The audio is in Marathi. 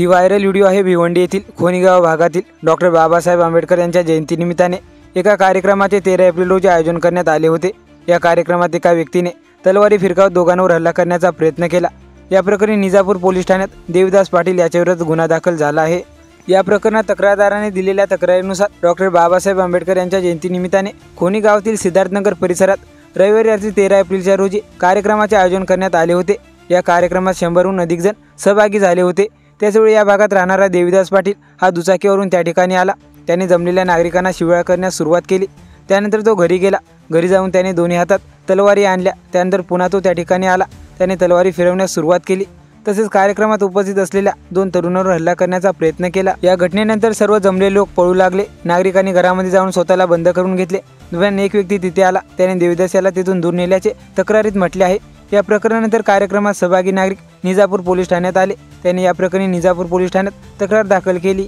ही व्हायरल व्हिडिओ आहे भिवंडी येथील खोनीगाव भागातील डॉक्टर बाबासाहेब आंबेडकर यांच्या जयंतीनिमित्ताने एका कार्यक्रमाचे 13 एप्रिल रोजी आयोजन करण्यात आले होते। या कार्यक्रमात एका व्यक्तीने तलवारी फिरकावत दोघांवर हल्ला करण्याचा प्रयत्न केला। या प्रकरणी निजापूर पोलीस ठाण्यात देवदास पाटील याच्याविरुद्ध गुन्हा दाखल झाला आहे। या प्रकरणात तक्रारदाराने दिलेल्या तक्रारीनुसार डॉक्टर बाबासाहेब आंबेडकर यांच्या जयंतीनिमित्ताने खोनी गावातील सिद्धार्थनगर परिसरात रविवारी रात्री 13 एप्रिलच्या रोजी कार्यक्रमाचे आयोजन करण्यात आले होते। या कार्यक्रमात 100हून अधिक जण सहभागी झाले होते। त्याचवेळी या भागात राहणारा देवदास पाटील हा दुचाकीवरून त्या ठिकाणी आला। त्याने जमलेल्या नागरिकांना शिव्या करण्यास सुरुवात केली। त्यानंतर तो घरी गेला। घरी जाऊन त्याने दोन्ही हातात तलवारी आणल्या। त्यानंतर पुन्हा तो त्या ठिकाणी आला। त्याने तलवारी फिरवण्यास सुरुवात केली। तसेच कार्यक्रमात उपस्थित असलेल्या 2 तरुणांवर हल्ला करण्याचा प्रयत्न केला। या घटनेनंतर सर्व जमलेले लोक पळू लागले। नागरिकांनी घरामध्ये जाऊन स्वतःला बंद करून घेतले। दरम्यान एक व्यक्ती तिथे आला। त्याने देवदास याला तिथून दूर नेल्याचे तक्रारीत म्हटले आहे। या प्रकरणानंतर कार्यक्रमात सहभागी नागरिक निजापूर पोलीस ठाण्यात आले। त्यांनी या प्रकरणी निजापूर पोलीस ठाण्यात तक्रार दाखल केली।